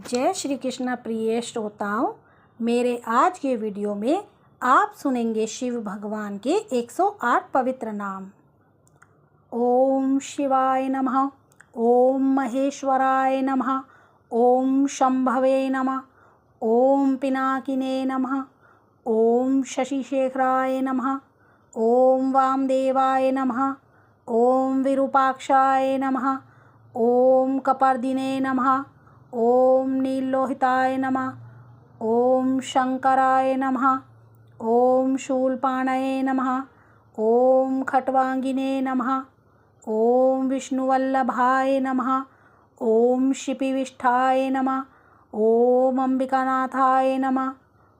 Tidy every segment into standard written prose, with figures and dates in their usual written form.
जय श्री कृष्ण प्रिय श्रोताओं, मेरे आज के वीडियो में आप सुनेंगे शिव भगवान के 108 पवित्र नाम। ओम शिवाय नमः, ओम महेश्वराय नमः, ओम शंभवे नमः, ओम पिनाकिने नमः, ओम शशिशेखराय नमः, ओम वामदेवाय नमः, ओम विरूपाक्षाय नमः, ओम कपर्दिने नमः, ओम नीललोहिताय नमः, ओम शंकराय नमः, ओम शूलपाणये नमः, ओम खट्वांगिने नमः, ओम विष्णुवल्लभाय नमः, ओम शिपिविष्ठाय नमः, ओम अंबिकानाथाय नमः,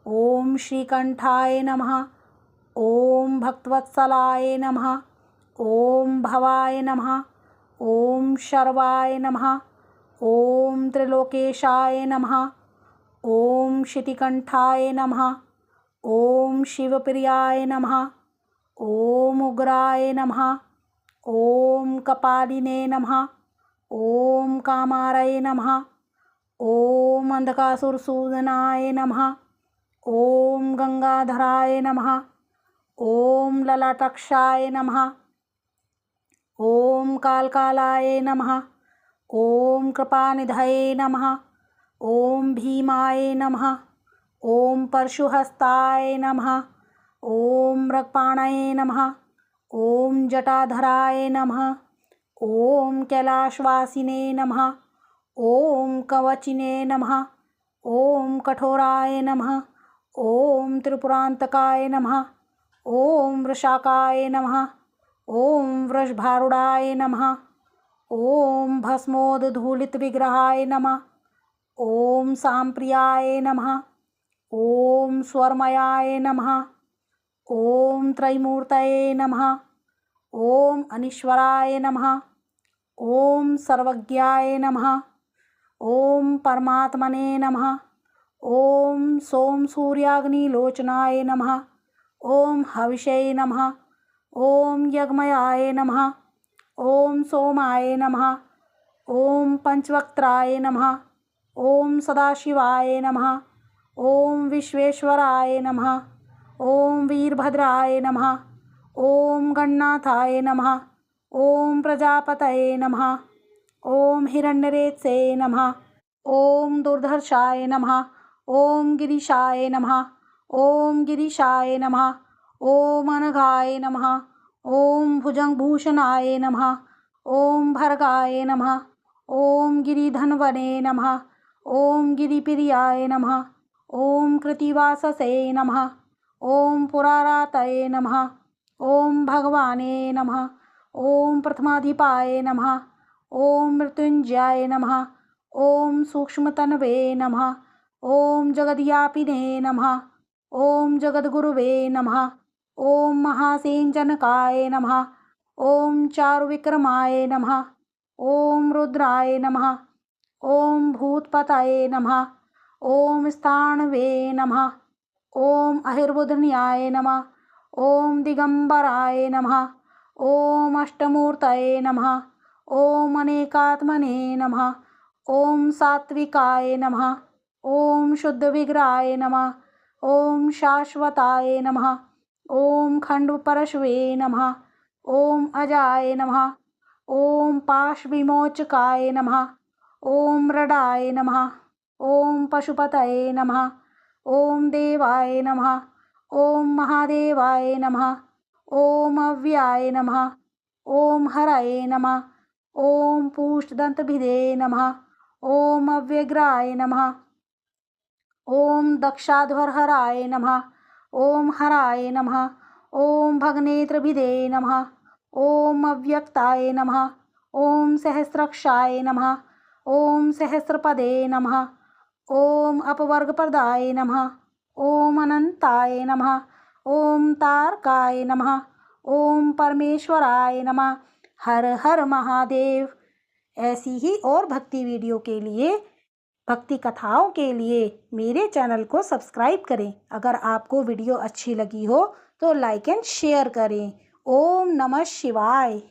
ओम श्रीकंठाय नमः, ओम भक्तवत्सलाय नमः, ओम भवाय नमः, ओम शर्वाय नमः, ओम त्रिलोकेशाय नमः, ओम शितिकंठाय नमः, ओम शिवप्रियाय नमः, ओम उग्राय नमः, ओम कपालिने नमः, ओम कामारये नमः, ओम अंधकासुरसूदनाय नमः, ओम गंगाधराय नमः, ओम ललाटक्षाय नमः, ओम कालकालाय नमः, ओम कृपानिधये नमः, ओम भीमाय नमः, ओम परशुहस्ताय नमः, ओम मृगपाणये नमः, ओम जटाधराय नमः, ओम कैलाशवासिने नमः, ओम कवचिने नमः, ओम कठोराय नमः, ओम त्रिपुरांतकाय नमः, ओम वृषाकाय नमः, ओम वृषभारूढ़ाय नमः, ओम भस्मोदधूलितविग्रहाय नमः, ओम सांप्रियाय नमः, ओम स्वरमयाय नमः, ओम त्रैमूर्तये नमः, ओम अनीश्वराय नमः, ओम सर्वज्ञाय नमः, ओम परमात्मने नमः, ओम सोम सूर्याग्निलोचनाय नमः, ओम हविषे नमः, ओम यज्ञमयाय नमः, ओम सोमाय नमः, ओम पंचवक्त्राय नमः, ओम सदाशिवाय नमः, ओम विश्वेश्वराय नमः, ओम वीरभद्राय नमः, ओम गणनाथाय नमः, ओम प्रजापतये नमः, ओम हिरण्यरेतसे नमः, ओम दुर्धर्षाय नमः, ओम गिरीशाय नमः, ओम गिरीशाय नमः, ओम अनघाय नमः, ओम भुजंगभूषणाय नमः, ओम भर्गाय नमः, ओम गिरिधन्वने नमः, ओम गिरिप्रियाय नमः, ओम कृतिवाससे नमः, ओम पुरारातये नमः, ओम भगवाने नमः, ओम प्रथमाधिपाय नमः, ओम मृत्युंजयाय नमः, ओम सूक्ष्मतनवे नमः, ओम जगद्व्यापिने नमः, ओम जगद्गुरुवे नमः, ओम महासेनजनकाय नमः, ओम चारुविक्रमाय नमः, ओम रुद्राय नमः, ओम भूतपतये नमः, ओम स्थाणवे नमः, ओम अहिर्बुधन्याय नमः, ओम दिगंबराय नमः, ओम अष्टमूर्तये नमः, ओम अनेकात्मने नमः, ओम सात्विकाय नमः, ओम शुद्धविग्रहाय नमः, ओम शाश्वताय नमः, ओम खंडपरशवे नमः, ओम अजाय नमः, ओम पाशविमोचकाय नमः, ओम मृडाय नमः, ओम पशुपतये नमः, ओम देवाय नमः, ओम महादेवाय नमः, ओम अव्याय नमः, ओम हरये नमः, ओम पूष्टदंतभिदे नमः, ओम अव्यग्राय नमः, ओम दक्षाध्वरहराय नमः, ओम हराय नमः, ओम भगनेत्रभिदे नमः, ओम अव्यक्ताय नमः, ओम सहस्रक्षाय नमः, ओम सहस्रपदे नमः, ओम अपवर्गप्रदाय नमः, ओम अनंताय नमः, ओम तारकाय नमः, ओम परमेश्वराय नमः। हर हर महादेव। ऐसी ही और भक्ति वीडियो के लिए, भक्ति कथाओं के लिए मेरे चैनल को सब्सक्राइब करें। अगर आपको वीडियो अच्छी लगी हो तो लाइक एंड शेयर करें। ओम नमः शिवाय।